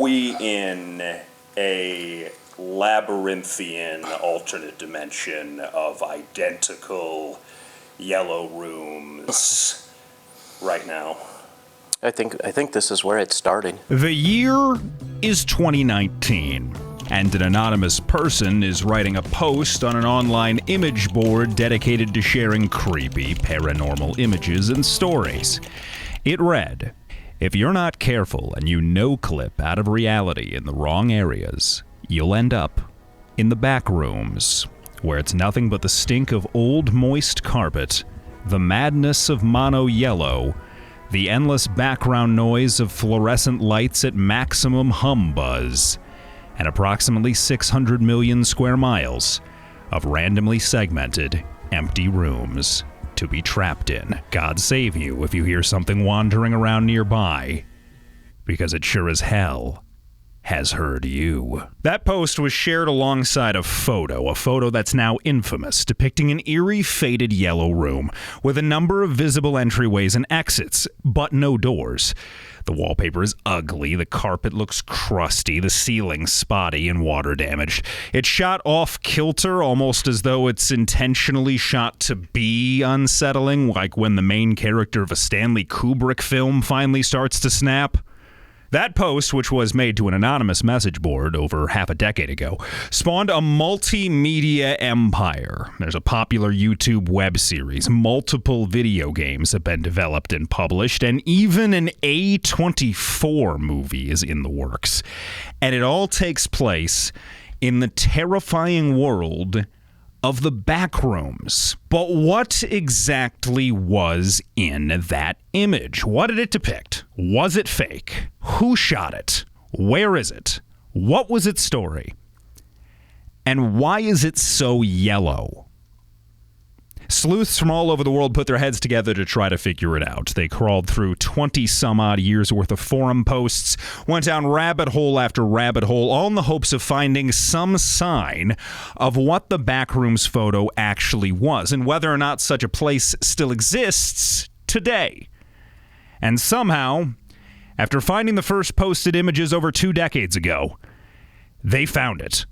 we in a labyrinthian alternate dimension of identical yellow rooms right now? I think this is where it started. The year is 2019, and an anonymous person is writing a post on an online image board dedicated to sharing creepy paranormal images and stories. It read, "If you're not careful and you no-clip out of reality in the wrong areas, you'll end up in the backrooms, where it's nothing but the stink of old moist carpet, the madness of mono yellow, the endless background noise of fluorescent lights at maximum hum buzz, and approximately 600 million square miles of randomly segmented, empty rooms to be trapped in. God save you if you hear something wandering around nearby, because it sure as hell has heard you." That post was shared alongside a photo that's now infamous, depicting an eerie, faded yellow room with a number of visible entryways and exits, but no doors. The wallpaper is ugly, the carpet looks crusty, the ceiling spotty and water damaged. It's shot off kilter, almost as though it's intentionally shot to be unsettling, like when the main character of a Stanley Kubrick film finally starts to snap. That post, which was made to an anonymous message board over half a decade ago, spawned a multimedia empire. There's a popular YouTube web series, multiple video games have been developed and published, and even an A24 movie is in the works. And it all takes place in the terrifying world of the Backrooms. But what exactly was in that image? What did it depict? Was it fake? Who shot it? Where is it? What was its story? And why is it so yellow? Sleuths from all over the world put their heads together to try to figure it out. They crawled through 20-some-odd years worth of forum posts, went down rabbit hole after rabbit hole, all in the hopes of finding some sign of what the Backrooms photo actually was, and whether or not such a place still exists today. And somehow, after finding the first posted images over 2 decades ago, they found it.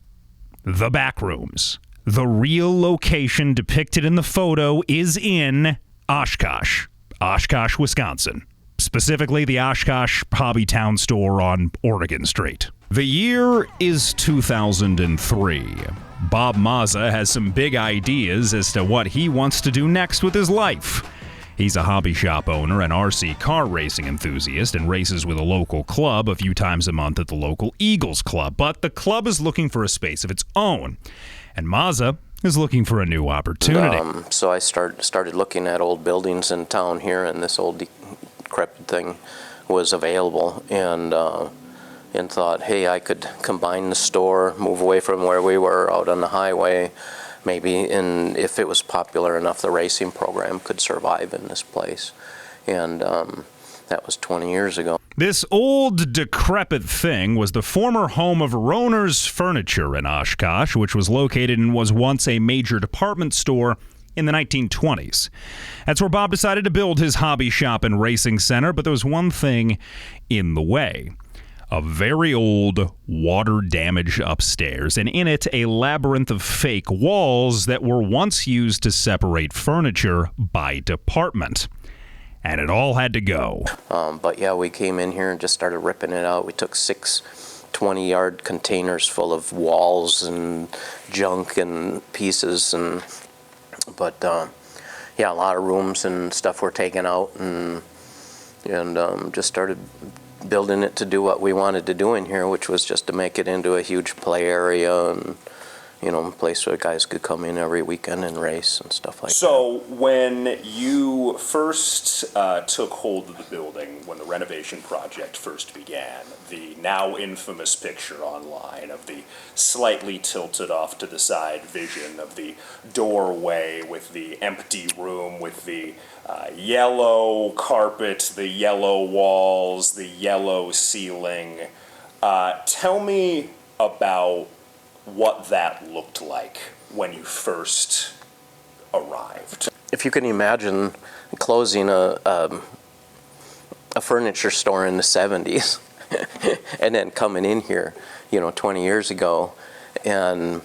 The Backrooms. The real location depicted in the photo is in Oshkosh, Wisconsin. Specifically, the Oshkosh Hobby Town store on Oregon Street. The year is 2003. Bob Mazza has some big ideas as to what he wants to do next with his life. He's a hobby shop owner and RC car racing enthusiast and races with a local club a few times a month at the local Eagles Club. But the club is looking for a space of its own. And Mazza is looking for a new opportunity. So I started looking at old buildings in town here, and this old decrepit thing was available, and thought, hey, I could combine the store, move away from where we were out on the highway, maybe, and if it was popular enough, the racing program could survive in this place. And that was 20 years ago. This old, decrepit thing was the former home of Roner's Furniture in Oshkosh, which was located and was once a major department store in the 1920s. That's where Bob decided to build his hobby shop and racing center, but there was one thing in the way. A very old, water-damaged upstairs, and in it a labyrinth of fake walls that were once used to separate furniture by department. And it all had to go. But yeah, we came in here and just started ripping it out. We took 6 20-yard containers full of walls and junk and pieces, but yeah, a lot of rooms and stuff were taken out, and just started building it to do what we wanted to do in here, which was just to make it into a huge play area and, a place where guys could come in every weekend and race and stuff like that. So when you first took hold of the building, when the renovation project first began, the now infamous picture online of the slightly tilted off to the side vision of the doorway with the empty room with the yellow carpet, the yellow walls, the yellow ceiling. Tell me about what that looked like when you first arrived. If you can imagine closing a furniture store in the 70s, And then coming in here, 20 years ago, and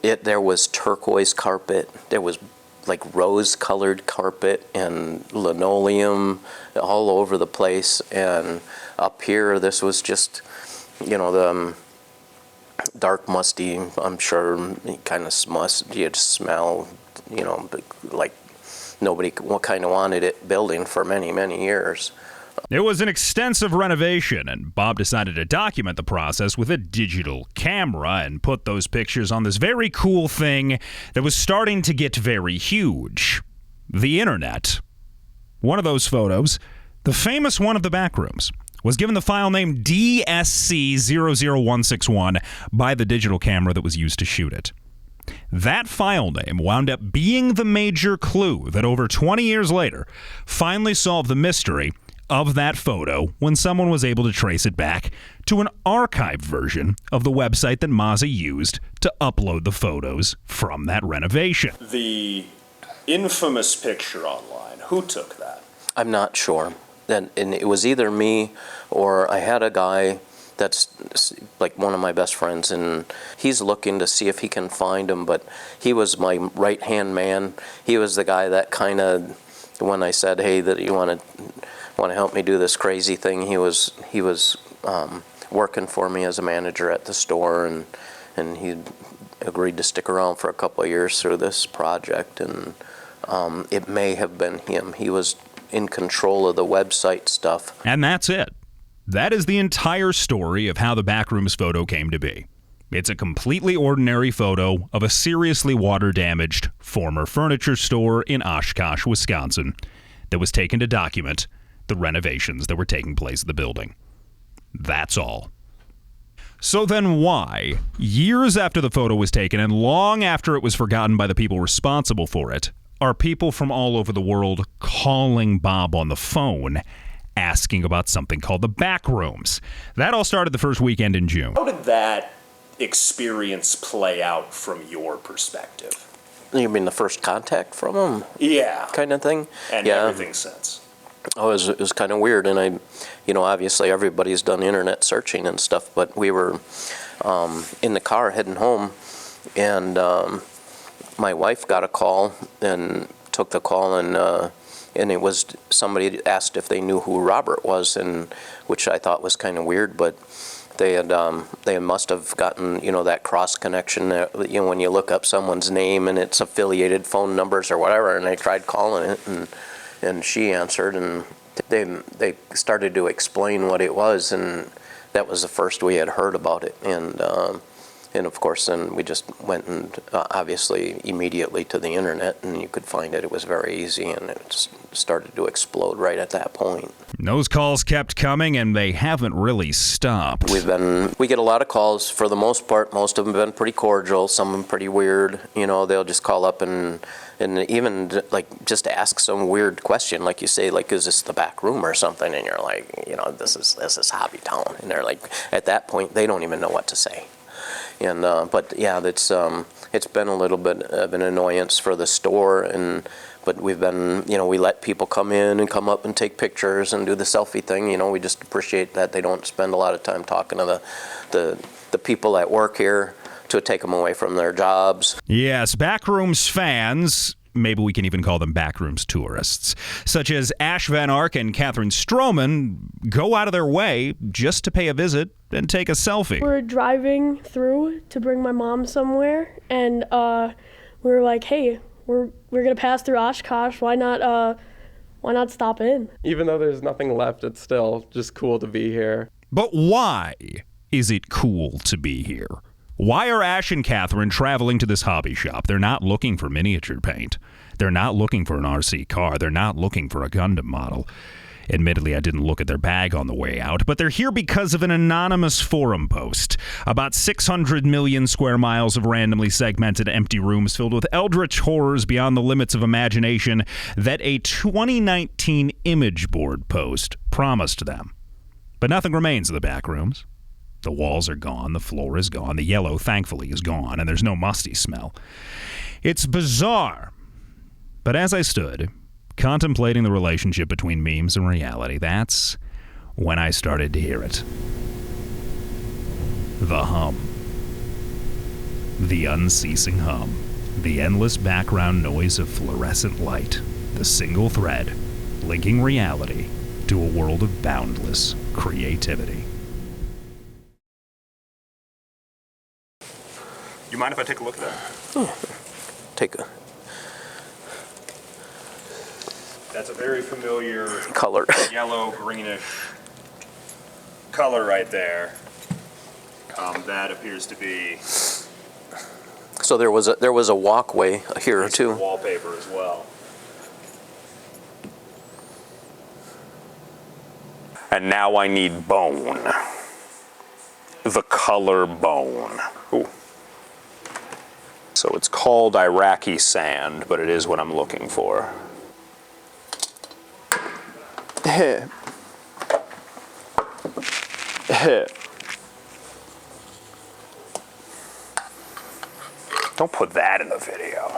there was turquoise carpet, there was like rose-colored carpet and linoleum all over the place, and up here this was just, the dark, musty, I'm sure, kind of you'd smell, like nobody kind of wanted it building for many, many years. It was an extensive renovation, and Bob decided to document the process with a digital camera and put those pictures on this very cool thing that was starting to get very huge: the internet. One of those photos, the famous one of the Backrooms, was given the file name DSC00161 by the digital camera that was used to shoot it. That file name wound up being the major clue that over 20 years later finally solved the mystery of that photo when someone was able to trace it back to an archived version of the website that Mazza used to upload the photos from that renovation. The infamous picture online, who took that? I'm not sure. And it was either me or I had a guy that's like one of my best friends, and he's looking to see if he can find him, but he was my right-hand man. He was the guy that kind of, when I said, hey, that you want to help me do this crazy thing, he was working for me as a manager at the store, and he agreed to stick around for a couple of years through this project, and it may have been him. He was in control of the website stuff. And that's it. That is the entire story of how the Backrooms photo came to be. It's a completely ordinary photo of a seriously water-damaged former furniture store in Oshkosh, Wisconsin, that was taken to document the renovations that were taking place at the building. That's all. So then why, years after the photo was taken and long after it was forgotten by the people responsible for it, are people from all over the world calling Bob on the phone asking about something called the Backrooms? That all started the first weekend in June. How did that experience play out from your perspective? You mean the first contact from him? Yeah. Kind of thing? And yeah. Everything since. Oh, it was kind of weird, and obviously everybody's done internet searching and stuff, but we were in the car heading home, and my wife got a call and took the call, and it was somebody asked if they knew who Robert was, and which I thought was kind of weird, but they must have gotten that cross connection that, when you look up someone's name and it's affiliated phone numbers or whatever, and they tried calling it, and she answered, and they started to explain what it was, and that was the first we had heard about it, and of course then we just went and obviously immediately to the internet, and you could find it. It was very easy, and it just started to explode right at that point. Those calls kept coming, and they haven't really stopped. We get a lot of calls. For the most part, most of them have been pretty cordial, some of them pretty weird. They'll just call up and even like just ask some weird question, like you say, like, is this the back room or something? And you're like, this is Hobby Town, and they're like, at that point they don't even know what to say. And but yeah, it's been a little bit of an annoyance for the store, but we've been, we let people come in and come up and take pictures and do the selfie thing. We just appreciate that they don't spend a lot of time talking to the people that work here to take them away from their jobs. Yes, Backrooms fans, maybe we can even call them Backrooms tourists, such as Ash Van Ark and Catherine Stroman, go out of their way just to pay a visit and take a selfie. We're driving through to bring my mom somewhere, and we were like, hey, we're gonna pass through Oshkosh. Why not stop in? Even though there's nothing left, it's still just cool to be here. But why is it cool to be here? Why are Ash and Catherine traveling to this hobby shop? They're not looking for miniature paint. They're not looking for an RC car. They're not looking for a Gundam model. Admittedly, I didn't look at their bag on the way out, but they're here because of an anonymous forum post about 600 million square miles of randomly segmented empty rooms filled with eldritch horrors beyond the limits of imagination that a 2019 image board post promised them. But nothing remains of the Backrooms. The walls are gone, the floor is gone, the yellow, thankfully, is gone, and there's no musty smell. It's bizarre. But as I stood, contemplating the relationship between memes and reality, that's when I started to hear it. The hum. The unceasing hum. The endless background noise of fluorescent light. The single thread linking reality to a world of boundless creativity. You mind if I take a look at that? Take a That's a very familiar color. yellow, greenish color right there. That appears to be So there was a walkway here too. wallpaper as well. And now I need bone. The color bone. Ooh. So it's called Iraqi sand, but it is what I'm looking for. Don't put that in the video.